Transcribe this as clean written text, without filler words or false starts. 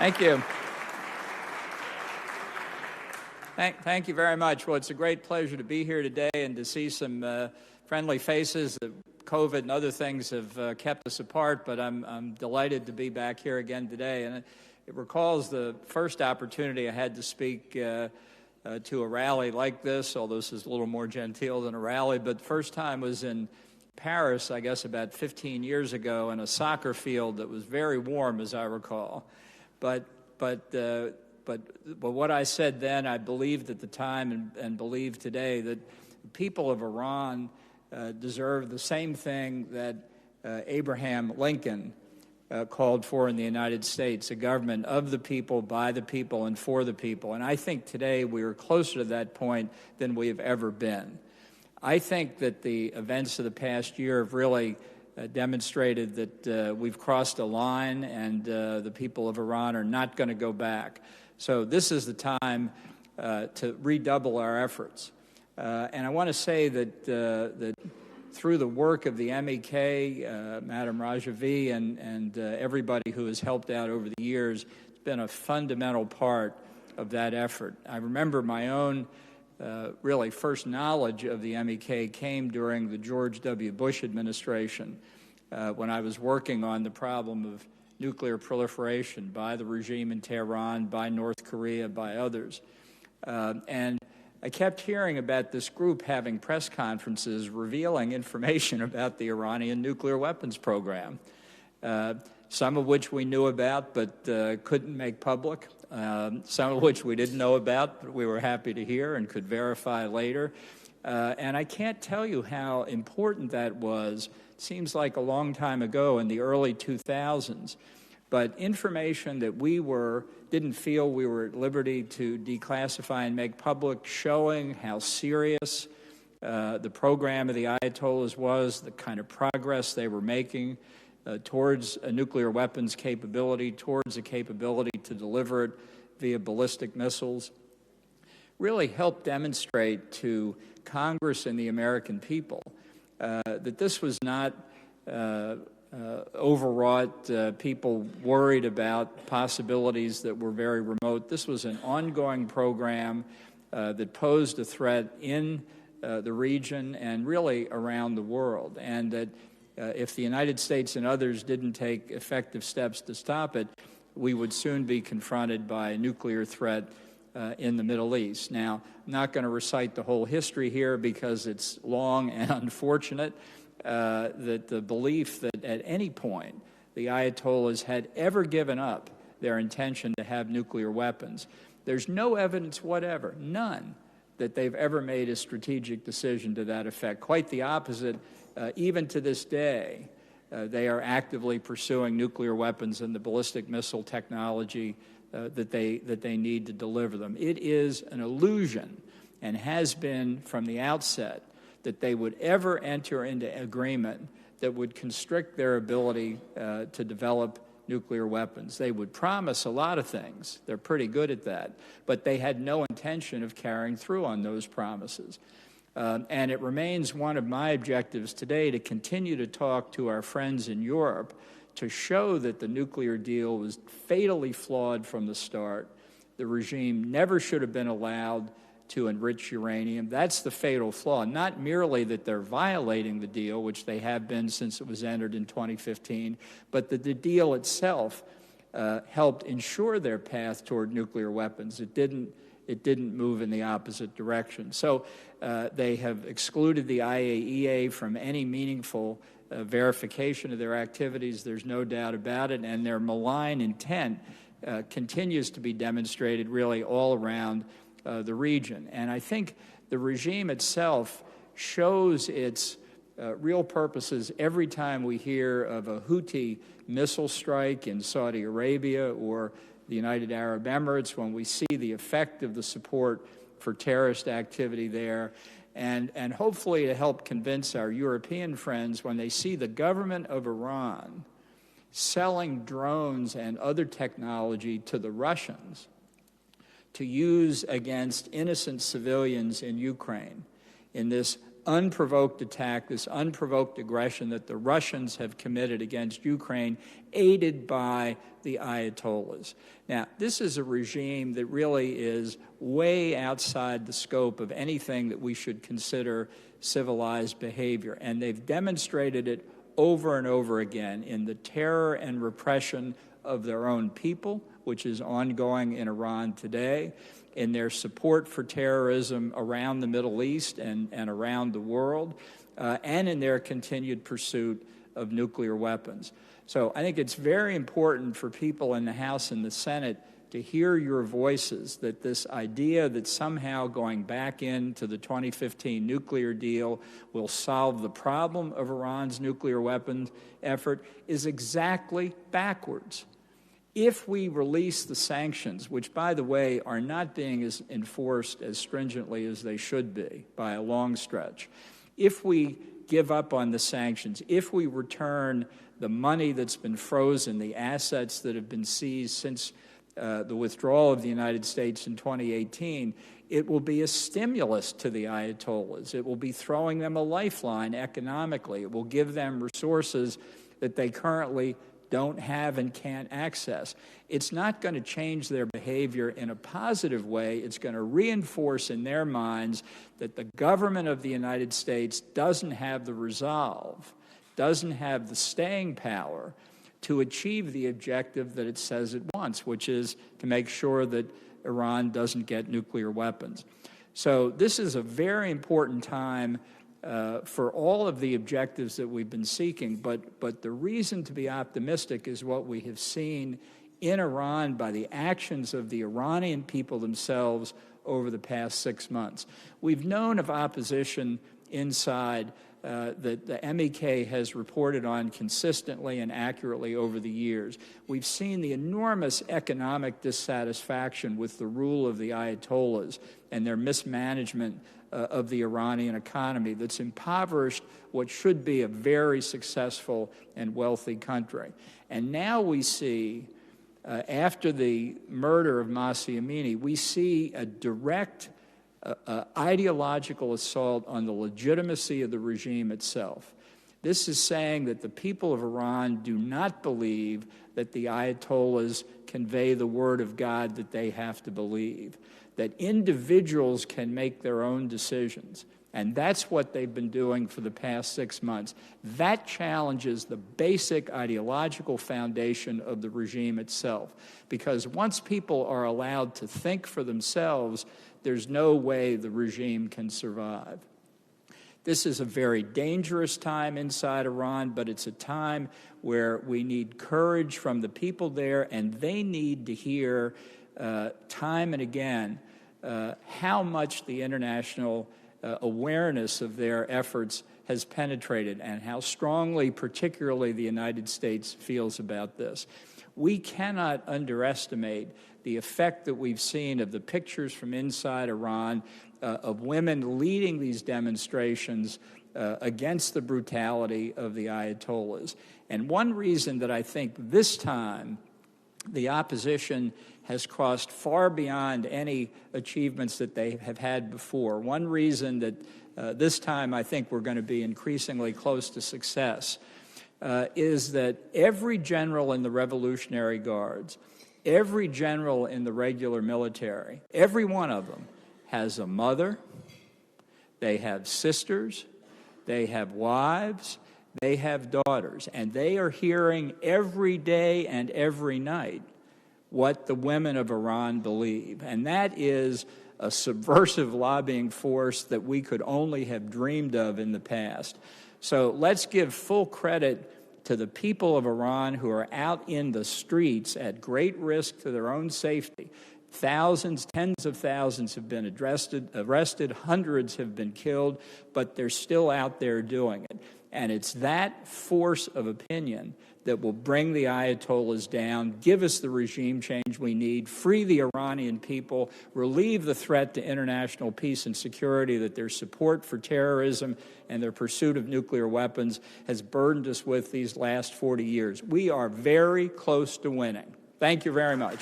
Thank you. Thank you very much. Well, it's a great pleasure to be here today and to see some friendly faces. COVID and other things have kept us apart, but I'm delighted to be back here again today. And it recalls the first opportunity I had to speak to a rally like this, although this is a little more genteel than a rally, but the first time was in Paris, I guess about 15 years ago, in a soccer field that was very warm, as I recall. But what I said then, I believed at the time and believe today, that the people of Iran deserve the same thing that Abraham Lincoln called for in the United States, a government of the people, by the people, and for the people. And I think today we are closer to that point than we have ever been. I think that the events of the past year have really demonstrated that we've crossed a line, and the people of Iran are not going to go back. So this is the time to redouble our efforts. And I want to say that through the work of the MEK, Madam Rajavi, and everybody who has helped out over the years, it's been a fundamental part of that effort. I remember my own really first knowledge of the MEK came during the George W. Bush administration when I was working on the problem of nuclear proliferation by the regime in Tehran, by North Korea, by others. And I kept hearing about this group having press conferences revealing information about the Iranian nuclear weapons program, some of which we knew about but couldn't make public, some of which we didn't know about but we were happy to hear and could verify later. And I can't tell you how important that was. It seems like a long time ago in the early 2000s, but information that we didn't feel we were at liberty to declassify and make public, showing how serious the program of the Ayatollahs was, the kind of progress they were making towards a nuclear weapons capability, towards a capability to deliver it via ballistic missiles, really helped demonstrate to Congress and the American people that this was not overwrought, people worried about possibilities that were very remote. This was an ongoing program that posed a threat in the region and really around the world, and that if the United States and others didn't take effective steps to stop it, we would soon be confronted by a nuclear threat in the Middle East. Now, I'm not going to recite the whole history here because it's long and unfortunate. That the belief that at any point the Ayatollahs had ever given up their intention to have nuclear weapons. There's no evidence whatever, none, that they've ever made a strategic decision to that effect. Quite the opposite. Even to this day, they are actively pursuing nuclear weapons and the ballistic missile technology that they need to deliver them. It is an illusion, and has been from the outset, that they would ever enter into agreement that would constrict their ability to develop nuclear weapons. They would promise a lot of things. They're pretty good at that. But they had no intention of carrying through on those promises. And it remains one of my objectives today to continue to talk to our friends in Europe to show that the nuclear deal was fatally flawed from the start. The regime never should have been allowed to enrich uranium. That's the fatal flaw, not merely that they're violating the deal, which they have been since it was entered in 2015, but that the deal itself helped ensure their path toward nuclear weapons. It didn't move in the opposite direction. So they have excluded the IAEA from any meaningful verification of their activities. There's no doubt about it, and their malign intent continues to be demonstrated really all around the region. And I think the regime itself shows its real purposes every time we hear of a Houthi missile strike in Saudi Arabia or the United Arab Emirates, when we see the effect of the support for terrorist activity there, and hopefully to help convince our European friends when they see the government of Iran selling drones and other technology to the Russians to use against innocent civilians in Ukraine in this unprovoked attack, this unprovoked aggression that the Russians have committed against Ukraine, aided by the Ayatollahs. Now, this is a regime that really is way outside the scope of anything that we should consider civilized behavior, and they've demonstrated it over and over again in the terror and repression of their own people, which is ongoing in Iran today, in their support for terrorism around the Middle East and around the world, and in their continued pursuit of nuclear weapons. So I think it's very important for people in the House and the Senate to hear your voices, that this idea that somehow going back into the 2015 nuclear deal will solve the problem of Iran's nuclear weapons effort is exactly backwards. If we release the sanctions, which, by the way, are not being enforced as stringently as they should be by a long stretch, if we give up on the sanctions, if we return the money that's been frozen, the assets that have been seized since the withdrawal of the United States in 2018, it will be a stimulus to the Ayatollahs. It will be throwing them a lifeline economically. It will give them resources that they currently don't have and can't access. It's not going to change their behavior in a positive way. It's going to reinforce in their minds that the government of the United States doesn't have the resolve, doesn't have the staying power to achieve the objective that it says it wants, which is to make sure that Iran doesn't get nuclear weapons. So this is a very important time for all of the objectives that we've been seeking, but the reason to be optimistic is what we have seen in Iran by the actions of the Iranian people themselves over the past 6 months. We've known of opposition inside that the MEK has reported on consistently and accurately over the years. We've seen the enormous economic dissatisfaction with the rule of the Ayatollahs and their mismanagement of the Iranian economy that's impoverished what should be a very successful and wealthy country. And now we see, after the murder of Mahsa Amini, we see a direct ideological assault on the legitimacy of the regime itself. This is saying that the people of Iran do not believe that the Ayatollahs convey the word of God that they have to believe, that individuals can make their own decisions. And that's what they've been doing for the past 6 months. That challenges the basic ideological foundation of the regime itself. Because once people are allowed to think for themselves, there's no way the regime can survive. This is a very dangerous time inside Iran, but it's a time where we need courage from the people there, and they need to hear time and again how much the international awareness of their efforts has penetrated and how strongly, particularly, the United States feels about this. We cannot underestimate the effect that we've seen of the pictures from inside Iran of women leading these demonstrations against the brutality of the Ayatollahs. And one reason that I think this time the opposition has crossed far beyond any achievements that they have had before. One reason that this time I think we're going to be increasingly close to success is that every general in the Revolutionary Guards, every general in the regular military, every one of them has a mother, they have sisters, they have wives, they have daughters, and they are hearing every day and every night what the women of Iran believe. And that is a subversive lobbying force that we could only have dreamed of in the past. So let's give full credit to the people of Iran who are out in the streets at great risk to their own safety. Thousands, tens of thousands have been arrested, hundreds have been killed, but they're still out there doing it. And it's that force of opinion that will bring the Ayatollahs down, give us the regime change we need, free the Iranian people, relieve the threat to international peace and security that their support for terrorism and their pursuit of nuclear weapons has burdened us with these last 40 years. We are very close to winning. Thank you very much.